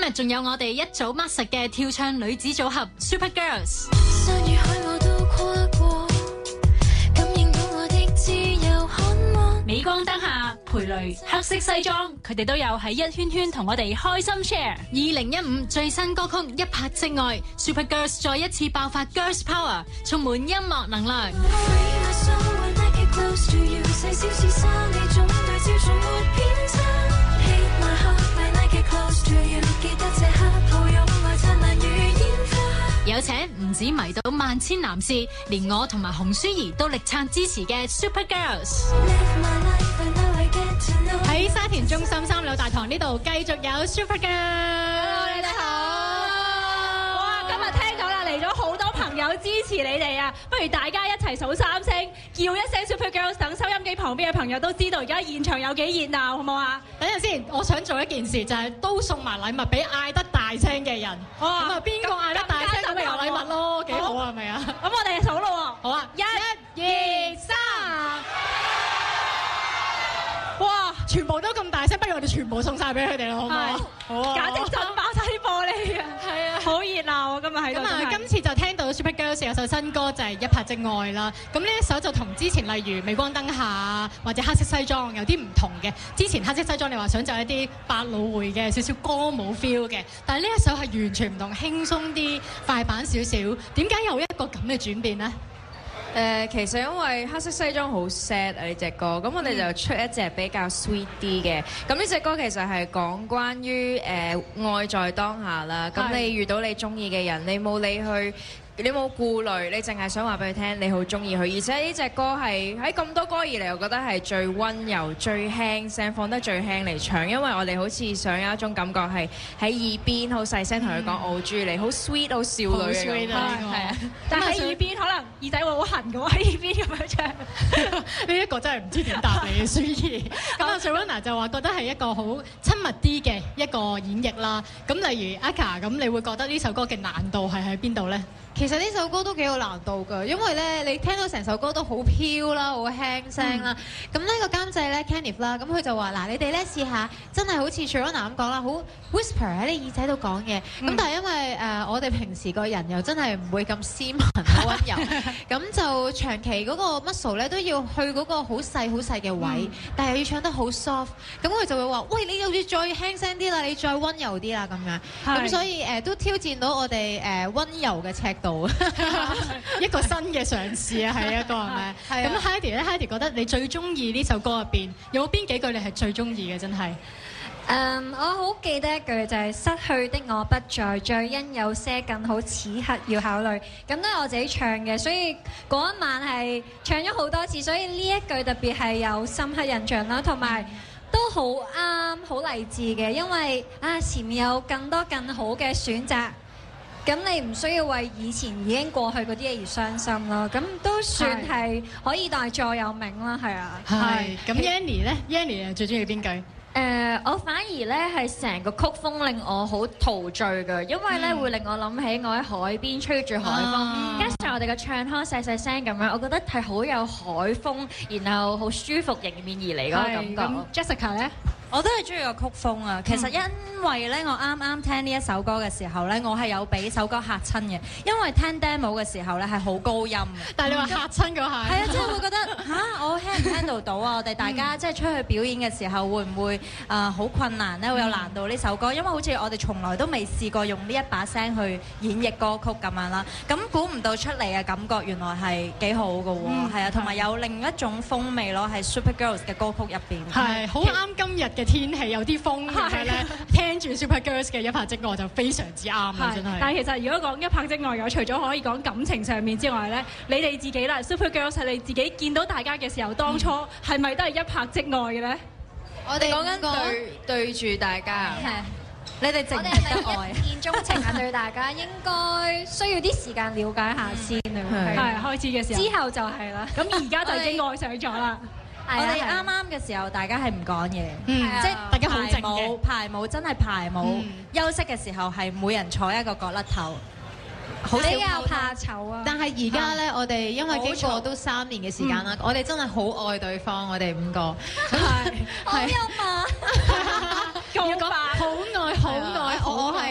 日仲有我哋一早 mark 實嘅跳唱女子組合 Super Girls。山與海我都跨過，感應到我的自由渴望。鎂光燈下，培蕾黑色西裝，佢哋都有喺一圈圈同我哋開心 share。2015最新歌曲《一拍即愛》，Super Girls 再一次爆發 Girls Power， 充滿音樂能量。細小事生你總對照從沒偏差。Hate my heart, I like it close to you。記得這刻抱擁愛燦爛如煙花。有請唔止迷倒萬千男士，連我同埋洪舒怡都力撐支持嘅 Super Girls。喺沙田中心3樓大堂呢度繼續有 Super Girls。你哋好。哇！今日聽到啦，嚟咗好多朋友支持你哋啊！不如大家一齊數3聲，叫一聲 Super Girls， 等收音機旁邊嘅朋友都知道而家現場有幾熱鬧，好唔好啊？等陣先，我想做一件事，就係都送埋禮物俾嗌得大聲嘅人。咁啊，邊個嗌得大聲咁咪有禮物咯，幾好啊，係咪啊？咁我哋數咯喎。好啊，1、2、3。哇！全部都咁大聲，不如我哋全部送晒俾佢哋啦，好唔好啊？好啊！簡直震爆晒啲玻璃啊！係啊，好熱鬧啊！今日喺度。咁啊，今次就聽到 Super Girls 有首新歌就係《一拍即愛》啦。咁呢一首就同之前例如鎂光燈下或者黑色西裝有啲唔同嘅。之前黑色西裝你話想就一啲百老匯嘅少少歌舞 feel 嘅，但係呢一首係完全唔同，輕鬆啲，快板少少。點解有一個咁嘅轉變呢？其實因為黑色西裝好 sad 啊呢隻歌，咁我哋就出一隻比較 sweet 啲嘅。咁呢隻歌其實係講關於愛在當下啦。咁你遇到你中意嘅人，你冇理去。你冇顧慮，你淨係想話俾佢聽，你好中意佢。而且呢隻歌係喺咁多歌以嚟，我覺得係最溫柔、最輕聲，放得最輕嚟唱。因為我哋好似想有一種感覺係喺耳邊好細聲同佢講我好中意你，好 sweet 好少女嘅感覺。係啊，但係喺耳邊可能耳仔會好痕嘅喎，喺耳邊咁樣唱。呢一個真係唔知點答你，舒怡。咁啊 Serena 就話覺得係一個好親密啲嘅一個演繹啦。咁例如 Aka， 咁你會覺得呢首歌嘅難度係喺邊度呢？其實呢首歌都幾有難度㗎，因為咧你聽到成首歌都好飄啦，好輕聲啦。咁呢個監製咧 Kenneth 啦，咁佢就話嗱，你哋咧試下真係好似 Serena 咁講啦，好 whisper 喺你耳仔度講嘢。咁但係因為我哋平時個人又真係唔會咁斯文好溫柔，咁就長期嗰個 muscle 咧都要去嗰個好細好細嘅位，但係又要唱得好 soft。咁佢就會話：喂，你又要再輕聲啲啦，你再溫柔啲啦咁樣。咁所以都挑戰到我哋溫柔嘅尺度。一個新嘅嘗試啊，係一個係咪？咁 Heidi 咧 ，Heidi 覺得你最中意呢首歌入邊有冇邊幾句你係最中意嘅？真係我好記得一句就係失去的我不在，再因有些更好，此刻要考慮。咁都係我自己唱嘅，所以嗰一晚係唱咗好多次，所以呢一句特別係有深刻印象啦，同埋都好啱，好勵志嘅，因為前面有更多更好嘅選擇。咁你唔需要為以前已經過去嗰啲嘢而傷心咯，咁都算係可以代座右銘啦，係啊。係。咁 Yanny 咧 ，Yanny 最中意邊句？我反而咧係成個曲風令我好陶醉嘅，因為咧會令我諗起我喺海邊吹住海風，加上我哋嘅唱腔細細聲咁樣，我覺得係好有海風，然後好舒服迎面而嚟嗰個感覺。Jessica 咧？我都係中意個曲風啊！其實因為咧，我啱啱聽呢一首歌嘅時候咧，我係有俾首歌嚇親嘅，因為聽 demo 嘅時候咧係好高音。但係你話嚇親嗰下，係啊，即係會覺得我聽唔聽到啊？我哋大家即係出去表演嘅時候，會唔會好困難咧？會有難度呢首歌，因為好似我哋從來都未試過用呢一把聲去演繹歌曲咁樣啦。咁估唔到出嚟嘅感覺原來係幾好㗎喎，係啊，同埋有另一種風味咯，係 Super Girls 嘅歌曲入邊。係好啱今日嘅天氣，有啲風，而且咧聽住 Super Girls 嘅一拍即愛就非常之啱啊！真係。但係其實如果講一拍即愛嘅，除咗可以講感情上面之外咧，你哋自己啦 Super Girls 係你自己見到大家嘅時候，當初係咪都係一拍即愛嘅咧？我哋講緊對住大家。你哋值唔值得愛？一見鍾情啊，對大家應該需要啲時間了解下先啊。係開始嘅時候。之後就係啦。咁而家就已經愛上咗啦。我哋啱啱嘅時候，大家係唔講嘢，即係大家好靜嘅。排舞真係排舞，休息嘅時候係每人坐一個角落頭，好比較怕醜啊。但係而家咧，我哋因為經過都3年嘅時間啦，我哋真係好愛對方，我哋5個係好有嘛，要講好愛好愛，我係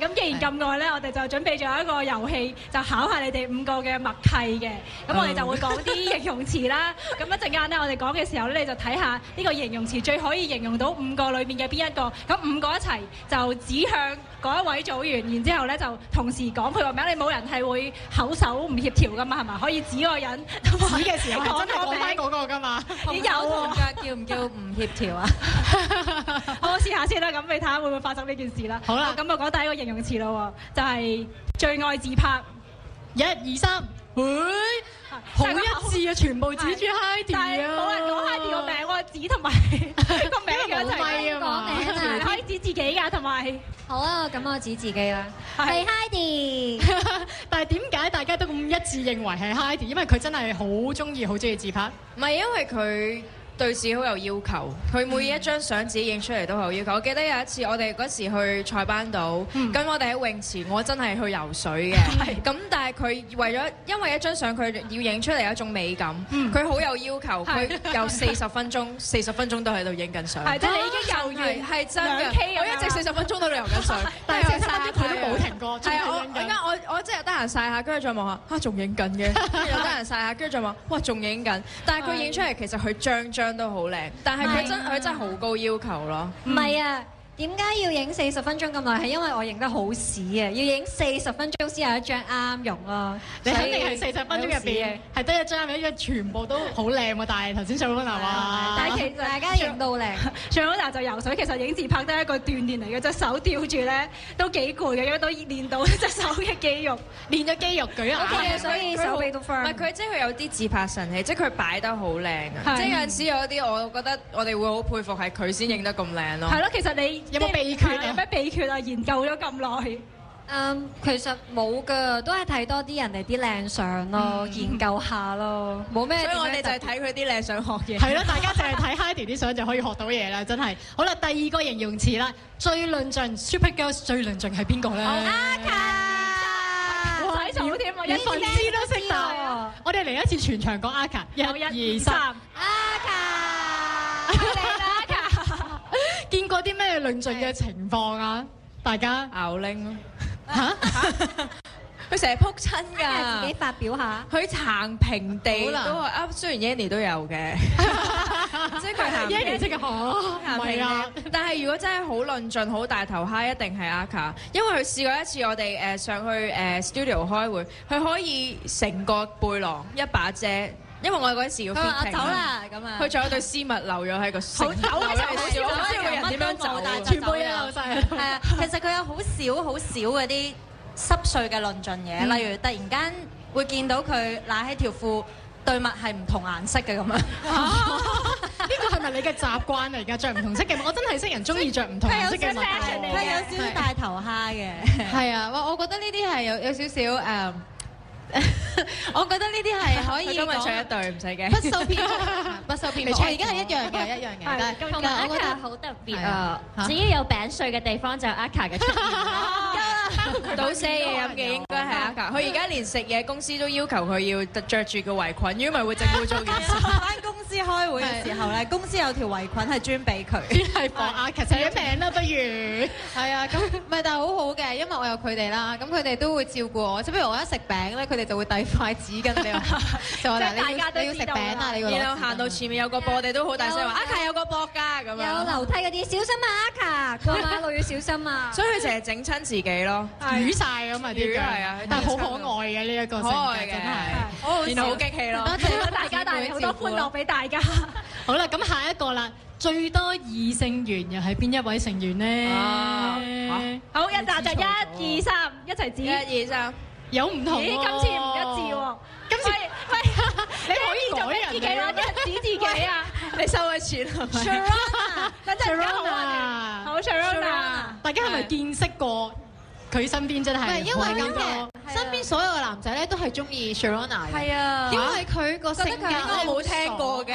咁既然咁愛咧，我哋就準備咗一個遊戲，就考下你哋5個嘅默契嘅。咁我哋就會講啲形容詞啦。咁一陣間咧，我哋講嘅時候咧，你就睇下呢個形容詞最可以形容到5個裏面嘅邊一個。咁5個一齊就指向嗰一位組員，然之後咧就同時講佢個名。你冇人係會口手唔協調噶嘛？係咪？可以指個人同埋指嘅時候係真係講翻嗰個㗎嘛？有同㗎，叫唔叫唔協調啊？好，我試下先啦，咁你睇下會唔會發生呢件事啦？好啦，咁就講第一個形容詞咯喎，就係最愛自拍。1、2、3，好一致啊！全部指住 Heidi 但係啊！冇人講 Heidi 個名喎，指同埋個名嘅一齊講名啊你可以指自己㗎，同埋好啊，咁我指自己啦，係 Heidi。但係點解大家都咁一致認為係 Heidi？因為佢真係好中意自拍。唔係因為佢對自己好有要求，佢每一張相自己影出嚟都好有要求。我記得有一次我哋嗰時去塞班島，咁我哋喺泳池，我真係去游水嘅。咁但係佢因為一張相佢要影出嚟一種美感，佢好有要求，佢有40分鐘都喺度影緊相。係即係你已經游完係真嘅， 2K 我一直40分鐘都游緊水，但係40分鐘佢都冇停過，係啊，我即係得閒曬下，跟住再望下，仲影緊嘅，跟住又得閒曬下，跟住再望，哇仲影緊。但係佢影出嚟其實佢張都好靚，但係佢真係好高要求咯。唔係啊，點解要影40分鐘咁耐？係因為我影得好屎啊！要影40分鐘先有一張啱用咯。你肯定係40分鐘入邊係得一張，因為全部都好靚喎。但係頭先Sharona話，但係其實大家影到靚。Sharona就游水，其實影自拍都係一個鍛鍊嚟嘅，隻手吊住咧都幾攰嘅，因為都練到隻手嘅肌肉，練咗肌肉舉眼。OK，所以手臂都 firm。唔係佢即係佢有啲自拍神器，即係佢擺得好靚啊！即係有陣時有啲我覺得我哋會好佩服係佢先影得咁靚咯。係咯，其實你有冇秘訣啊？有咩秘訣啊？研究咗咁耐。其實冇㗎，都係睇多啲人哋啲靚相咯，研究下咯，冇咩。所以我哋就係睇佢啲靚相學嘢。係咯，大家淨係睇 Heidi 啲相就可以學到嘢啦，真係。好啦，第2個形容詞啦，最論盡 Super Girls 最論盡係邊個咧？阿卡，唔使嘈添啊，連粉絲都識答。我哋嚟一次全場講阿卡，1、2、3，阿卡，嚟啦阿卡。見過啲咩論盡嘅情況啊？大家咬拎咯。嚇！佢成日撲親㗎，自己發表下。佢行平地都係啊，雖然 Yanny 都有嘅，即係佢行 Yanny 即係唔係啊！但係如果真係好論盡、好大頭蝦，一定係阿卡，因為佢試過一次我哋上去studio 開會，佢可以成個背囊一把遮。因為我哋嗰時要 fitting，走啦咁啊！佢仲有對絲襪留咗喺個手，好走嘅時候我唔知個人點樣走，全部嘢漏晒。係啊，其實佢有好少嗰啲濕碎嘅論盡嘢，例如突然間會見到佢揦起條褲對襪係唔同顏色嘅咁樣。呢個係咪你嘅習慣嚟㗎？着唔同色嘅襪，我真係識人中意着唔同顏色嘅襪。佢有少少大頭蝦嘅。係啊，我覺得呢啲係有少少我覺得呢啲係可以今日着一對唔使驚。不受騙，不受騙。我而家係一樣嘅，但係同埋阿卡好特別啊！只要有餅碎嘅地方就有阿卡嘅出現。倒瀉嘢飲嘅應該係阿卡。佢而家連食嘢公司都要求佢要着住個圍裙，如果唔係會整污糟件事。翻公司開會嘅時候咧，公司有條圍裙係專俾佢。專係放阿卡寫名啦，不如係啊，咁唔係，但係好好嘅，因為我有佢哋啦，咁佢哋都會照顧我。即係譬如我一食餅咧，佢哋就會遞塊紙巾俾我，就話嗱你要食餅啊，你要。然後行到前面有個播，我哋都好大聲話阿卡有個播㗎咁樣。有樓梯嗰啲小心啊，阿卡過馬路要小心啊。所以佢成日整親自己咯，瘀晒咁啊啲腳，係啊，但係好可愛嘅呢一個性格真係，然後好激氣咯。多謝大家帶嚟好多歡樂俾大家。好啦，咁下一個啦，最多異性緣又係邊一位成員呢？好，一紮就1、2、3，一齊指。1、2、3，有唔同喎。咦，今次唔一致喎。今次你可以改人自己啦，一人指自己啊。你收咗錢係咪 Sharona，等陣間好啊。好 Sharona，大家係咪見識過佢身邊真係？唔係因為咁多身邊所有嘅男仔咧都係中意 Sharona 嘅。係啊，因為佢個性格我冇聽過嘅，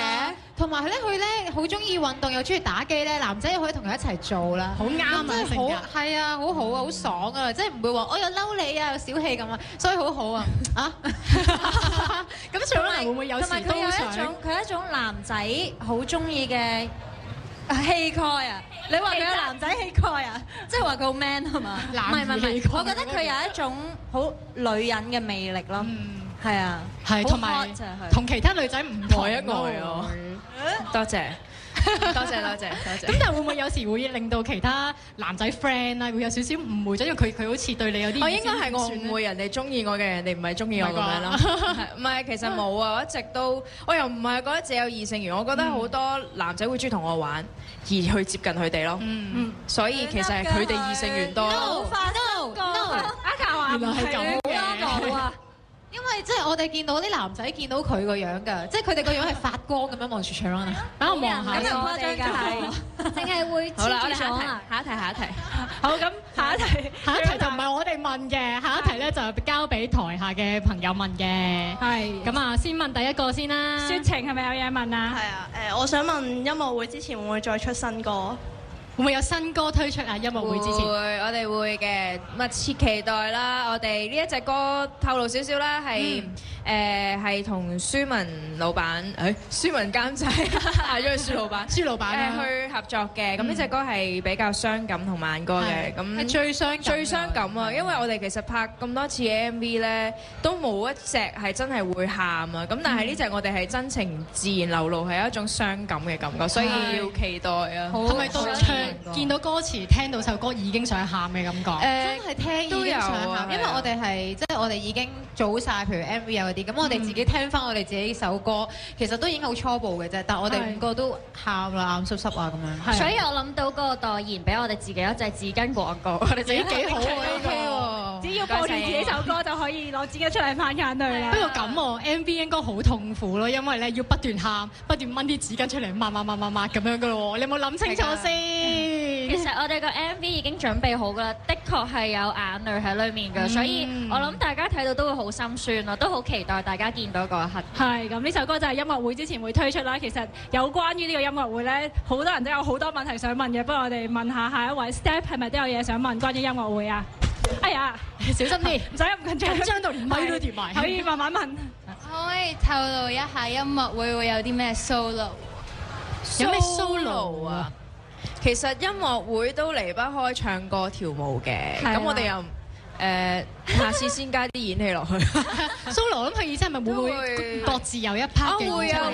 同埋咧佢咧好中意運動，又中意打機咧，男仔又可以同佢一齊做啦，好啱啊真係好性格。係啊，好好啊，好爽啊，即係唔會話我又嬲你啊，又小氣咁啊，所以好好啊啊！咁 Sharona 會唔會有時同埋佢有都想一種男仔好中意嘅氣概啊！你話佢有男仔氣概啊？即係話佢好 man 係嘛？唔係，我覺得佢有一種好女人嘅魅力咯。係啊，係同埋同其他女仔唔同愛一愛我。多謝。多謝。咁但係會唔會有時會令到其他男仔 friend 啊會有少少誤會咗，因為佢好似對你有啲我應該係我誤會人哋中意我嘅，人哋唔係中意我咁樣咯。唔係，其實冇啊！我一直都我又唔係覺得自己有異性緣，我覺得好多男仔會中意同我玩，而去接近佢哋咯。所以其實係佢哋異性緣多。No，阿卡話原來係咁嘅。因為即係我哋見到啲男仔見到佢個樣㗎，即係佢哋個樣係發光咁樣望住 Sharon 啊！等我望下。咁又誇張㗎係，淨係會好啦，我哋下一題。好咁，下一題就唔係我哋問嘅，下一題咧就交俾台下嘅朋友問嘅。係咁啊，先問第一個先啦。雪晴係咪有嘢問啊？係啊，我想問音樂會之前會唔會再出新歌？會唔會有新歌推出啊？音樂會之前，我哋會嘅，密切期待啦！我哋呢一隻歌透露少少啦，係同舒文老闆，舒文監製嗌咗去舒老闆去合作嘅。咁呢隻歌係比較傷感同慢歌嘅。咁係最傷感啊！因為我哋其實拍咁多次嘅 MV 咧，都冇一隻係真係會喊啊！咁但係呢隻我哋係真情自然流露，係一種傷感嘅感覺，所以要期待啊！係咪到唱見到歌詞，聽到首歌已經想喊嘅感覺？真係聽已經想喊，因為我哋係即係我哋已經做晒，譬如 MV 啊嗰啲，咁我哋自己聽翻我哋自己首歌，其實都已經好初步嘅啫。但係我哋5個都喊啦，眼濕濕啊咁樣。所以我諗到嗰個代言俾我哋自己一隻紙巾廣告，我哋自己幾好啊呢個。只要播住自己首歌就可以攞紙巾出嚟抹眼淚啦。不過咁喎，MV 應該好痛苦咯，因為咧要不斷喊，不斷掹啲紙巾出嚟抹咁樣噶咯喎。你有冇諗清楚先？其實我哋個 MV 已經準備好㗎啦，的確係有眼淚喺裏面㗎，所以我諗大家睇到都會好心酸咯，都好期待大家見到嗰一刻。係咁，呢首歌就係音樂會之前會推出啦。其實有關於呢個音樂會咧，好多人都有好多問題想問嘅，不過我哋問下一位 Step 係咪都有嘢想問關於音樂會啊？哎呀，小心啲，唔使咁緊張到連咪都跌埋。可以慢慢問。可唔可以透露一下音樂會有啲咩 solo？有咩 solo 啊？其實音樂會都離不開唱歌跳舞嘅，咁我哋又下次先加啲演戲落去。solo 咁佢意思係咪會各自有一 part 嘅？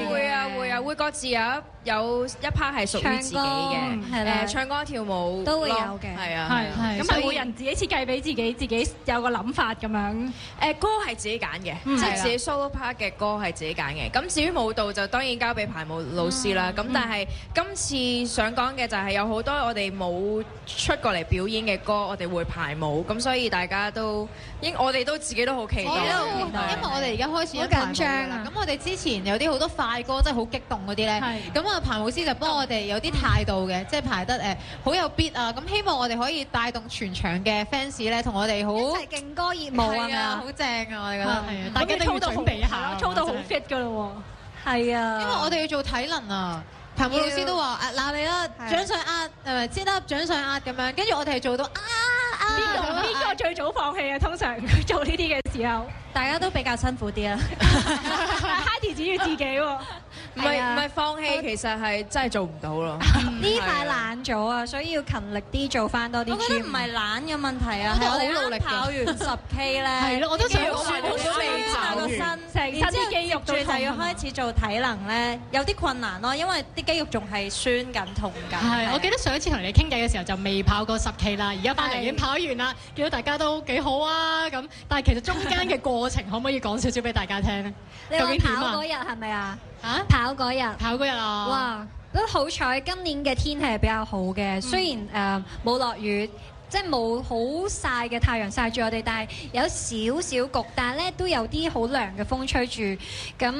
會啊，會各自有一 part 係屬於自己嘅，唱歌跳舞都會有嘅。係啊，咁係每人自己設計俾自己有個諗法咁樣。歌係自己揀嘅，即係自己 solo part 嘅歌係自己揀嘅。咁至於舞蹈就當然交俾排舞老師啦。咁但係今次想講嘅就係有好多我哋冇出過嚟表演嘅歌，我哋會排舞。咁所以大家都我哋都自己都好期待。因為我哋而家開始好緊張啦。咁我哋之前有啲好多快歌，真係好激動嗰啲咧。咁啊，排舞師就幫我哋有啲態度嘅，即係排得好有 beat 啊！咁希望我哋可以帶動全場嘅 fans 咧，同我哋好一齊勁歌熱舞啊！好正啊！我哋覺得係啊，大家都要準備一下，操到好 fit 㗎咯喎。係啊，因為我哋要做體能啊。排舞老師都話嗱你啦，掌上壓sit up掌上壓咁樣，跟住我哋係做到邊個最早放棄啊？通常佢做呢啲嘅時候，大家都比較辛苦啲啦。但係 Heidi 指住自己喎，唔係放棄，其實係真係做唔到咯。呢排懶咗啊，所以要勤力啲做翻多啲。我覺得唔係懶嘅問題啊，係我哋好努力跑完10K 咧。係咯，我都想好未個身，成身啲肌肉住就要開始做體能咧，有啲困難咯，因為啲肌肉仲係酸緊痛緊。係，我記得上一次同你傾偈嘅時候就未跑過10K 啦，而家翻嚟已經跑完啦，見到大家都幾好啊咁。但係其實中間嘅過程可唔可以講少少俾大家聽咧？你話跑嗰日係咪啊？跑嗰日啊！哇，都好彩今年嘅天氣係比較好嘅，雖然冇落雨。即係冇好曬嘅太陽曬住我哋，但係有少少焗，但係咧都有啲好涼嘅風吹住。咁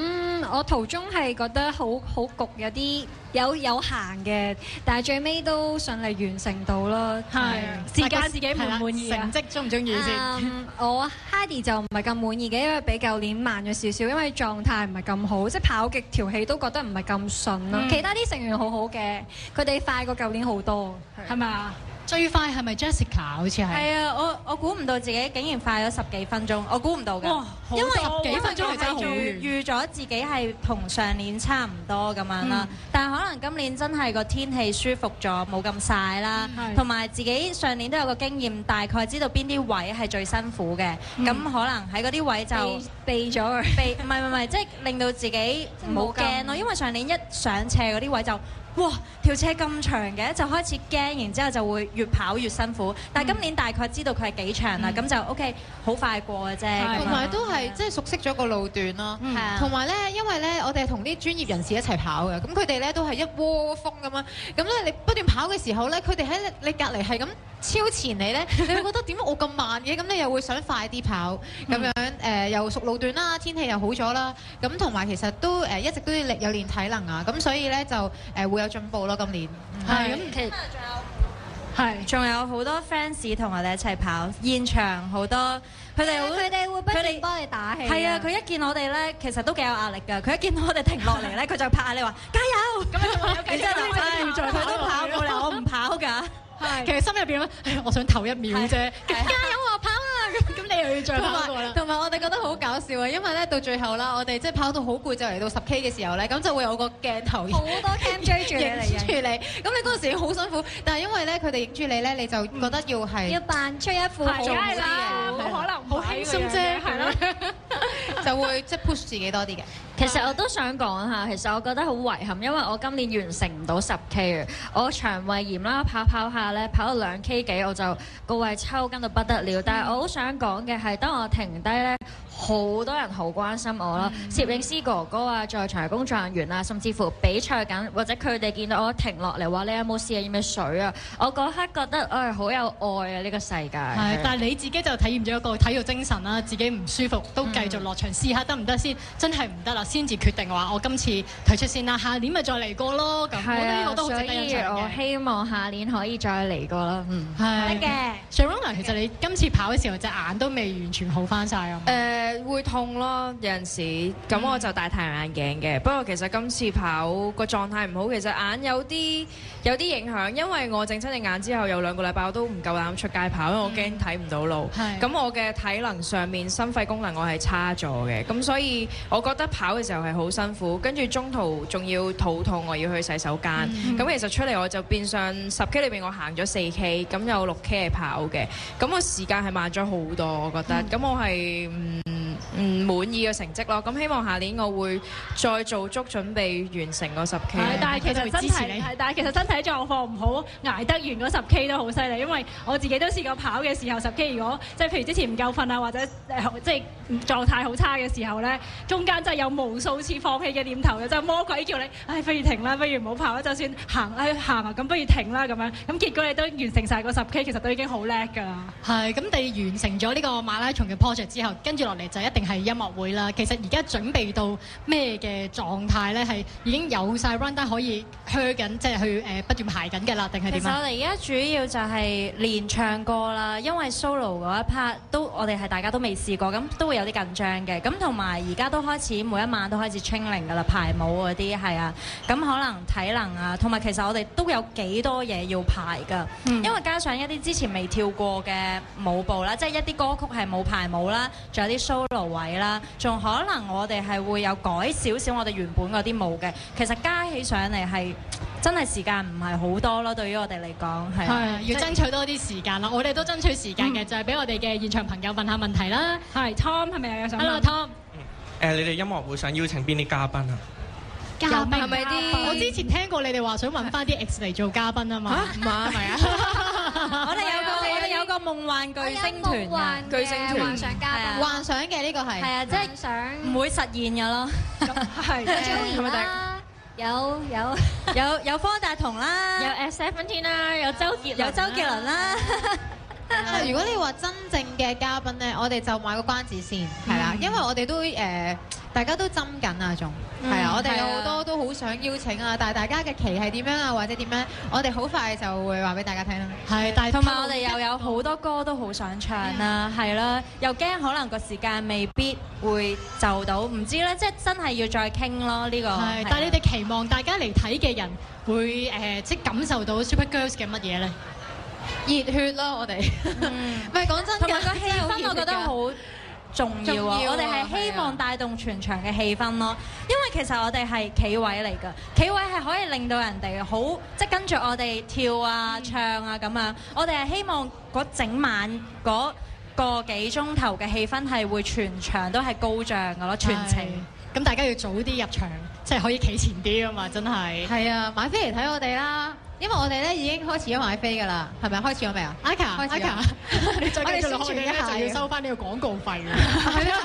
我途中係覺得好焗，有啲有行嘅，但係最尾都順利完成到咯。係時間自己滿唔滿意啊？成績中唔中意先？我 Heidi 就唔係咁滿意嘅，因為比舊年慢咗少少，因為狀態唔係咁好，即係跑極條氣都覺得唔係咁順咯。其他啲成員好好嘅，佢哋快過舊年好多，係咪啊？最快係咪 Jessica？好似係。係啊，我估唔到自己竟然快咗10幾分鐘，我估唔到㗎。哇！因為10幾分鐘係真係好遠。預咗自己係同上年差唔多咁樣啦，但係可能今年真係個天氣舒服咗，冇咁曬啦，同埋自己上年都有個經驗，大概知道邊啲位係最辛苦嘅，咁可能喺嗰啲位就避咗佢，唔係，即係令到自己唔好驚咯，因為上年一上斜嗰啲位就。哇！條斜咁長嘅，就開始驚，然之後就會越跑越辛苦。但係今年大概知道佢係幾長啦，咁就 OK， 好快過嘅啫。同埋都係即係熟悉咗個路段咯。同埋咧，因為咧，我哋係同啲專業人士一齊跑嘅，咁佢哋咧都係一窩蜂咁樣。咁咧，你不斷跑嘅時候咧，佢哋喺你隔離係咁超前你咧，你會覺得點解我咁慢嘅？咁你又會想快啲跑，咁樣又熟路段啦，天氣又好咗啦。咁同埋其實都一直都有練體能啊，咁所以咧就會有進步咯。今年係咁，其實仲有好多 fans 同我哋一齊跑，現場好多佢哋會不斷幫你打氣。係啊，佢一見我哋咧，其實都幾有壓力㗎。佢一見到我哋停落嚟咧，佢就拍下你話加油，咁然之後佢都跑過嚟，我唔跑㗎。其實心入邊咧，我想唞1秒啫，加油啊跑啊！咁你又要再跑過啦。同埋我哋覺得好搞笑啊，因為咧到最後啦，我哋即係跑到好攰，就嚟到10K 嘅時候咧，咁就會有個鏡頭好多 cam 追住你嚟影住你。咁你嗰陣時好辛苦，但係因為咧佢哋影住你咧，你就覺得要係要扮出一副好做啲冇可能好輕鬆啫，係咯，就會即係 push 自己多啲嘅。其實我都想講下，其實我覺得好遺憾，因為我今年完成唔到10K 啊！我腸胃炎啦，跑下咧，跑到2K 幾，我就個胃抽筋到不得了。但係我好想講嘅係，當我停低咧，好多人好關心我啦，攝影師哥哥啊，在場工作人員啊，甚至乎比賽緊或者佢哋見到我停落嚟話你有冇試飲咩水啊？我嗰刻覺得好有愛啊！呢個世界係，但係你自己就體驗咗一個體育精神啦，自己唔舒服都繼續落場試下得唔得先，真係唔得啦，先至決定話我今次退出先啦，下年咪再嚟過咯。咁我覺得呢個都好值得欣賞嘅。我希望下年可以再嚟過啦。係得嘅。Sharona，其實你今次跑嘅時候隻眼都未完全好翻晒啊。會痛咯，有陣時咁我就戴太陽眼鏡嘅。不過其實今次跑個狀態唔好，其實眼有啲影響，因為我整親隻眼之後有2個禮拜我都唔夠膽出街跑，因為我驚睇唔到路。咁我嘅體能上面心肺功能我係差咗嘅，咁所以我覺得跑嘅時候係好辛苦，跟住中途仲要肚痛，我要去洗手間。咁其實出嚟我就變相10K 裏邊我行咗4K，咁有6K 係跑嘅，咁個時間係慢咗好多，我覺得。咁我係唔滿意嘅成績咯，咁希望下年我會再做足準備完成個10K。但係其實身體狀況唔好，捱得完嗰10K 都好犀利，因為我自己都試過跑嘅時候10K，如果即係譬如之前唔夠瞓啊，或者即係狀態好差嘅時候咧，中間真係有無數次放棄嘅念頭嘅，就魔鬼叫你，不如停啦，不如唔好跑啦，就算行啊，咁不如停啦咁樣，咁結果你都完成晒個10K，其實都已經好叻㗎啦。係，咁你完成咗呢個馬拉松嘅 project 之後，跟住落嚟就一定係音樂會啦。其實而家準備到咩嘅狀態咧？係已經有晒 run down 可以去緊，即係去不斷排緊嘅啦，定係點啊？其實我哋而家主要就係練唱歌啦，因為 solo 嗰一 part 我哋係大家都未試過，咁都會有啲緊張嘅。咁同埋而家都開始每一晚都開始 training 㗎啦，排舞嗰啲係啊。咁可能體能啊，同埋其實我哋都有幾多嘢要排㗎。因為加上一啲之前未跳過嘅舞步啦，即係一啲歌曲係冇排舞啦，仲有啲 solo 位啦，仲可能我哋係會有改少少我哋原本嗰啲舞嘅。其實加起上嚟係真係時間唔係好多咯，對於我哋嚟講係要爭取多啲時間啦。我哋都爭取時間嘅，就係俾我哋嘅現場朋友問下問題啦。係 Tom 係咪有想問 ？Hello Tom。你哋音樂會想邀請邊啲嘉賓啊？嘉賓係咪啲？我之前聽過你哋話想揾翻啲 X 嚟做嘉賓啊嘛。唔係係咪啊？我哋有個夢幻巨星團，巨星團幻想嘉賓，幻想嘅呢個係係啊，即係想唔會實現嘅咯。係有 Joey 啦，有方大同啦，有 S17 啦，有周杰倫啦。如果你話真正嘅嘉賓咧，我哋就買個關子先，係啦，因為我哋都大家都斟緊啊，仲係啊，我哋有好多都好想邀請啊，但係大家嘅期係點樣啊，或者點樣，我哋好快就會話俾大家聽啦。係，但係同埋我哋又有好多歌都好想唱啦，係啦，又驚可能個時間未必會就到，唔知咧，即係真係要再傾咯呢個。係，但係你哋期望大家嚟睇嘅人會即係感受到 Super Girls 嘅乜嘢咧？熱血咯，我哋。唔係講真嘅，同埋個氣氛，我覺得好重要啊！我哋係希望係帶動全場嘅氣氛咯，因為其實我哋係企位嚟㗎，企位係可以令到人哋好即係跟住我哋跳啊、唱啊咁樣。我哋係希望嗰整晚嗰個幾鐘頭嘅氣氛係會全場都係高漲㗎咯，全程。咁大家要早啲入場，即係可以企前啲啊嘛，真係。係啊，買飛嚟睇我哋啦！因為我哋咧已經開始咗買飛㗎啦，係咪開始咗未啊？Ika，你再繼續落去咧，就要收翻呢個廣告費㗎。係啊，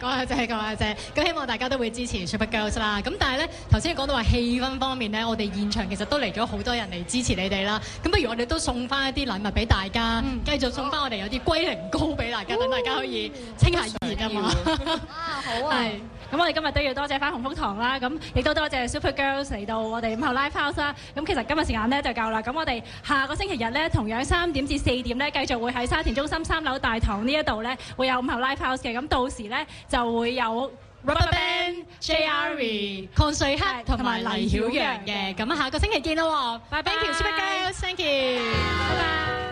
講下啫，講下啫。咁希望大家都會支持 Super Girls 啦。咁但係咧，頭先講到話氣氛方面咧，我哋現場其實都嚟咗好多人嚟支持你哋啦。咁不如我哋都送翻一啲禮物俾大家，繼續送翻我哋有啲龜苓膏俾大家，等大家可以清下熱啊嘛。好啊！咁我哋今日都要多謝翻鴻福堂啦，咁亦都多謝 Super Girls 嚟到我哋午後 Live House 啦。咁其實今日時間咧就夠啦，咁我哋下個星期日咧同樣3點至4點咧繼續會喺沙田中心3樓大堂呢一度咧會有午後 Live House 嘅，咁到時咧就會有 RubberBand、J.R.E、鄺瑞克同埋黎曉陽嘅，咁下個星期見咯喎，拜拜 ！Thank you Super Girls，Thank you，拜拜。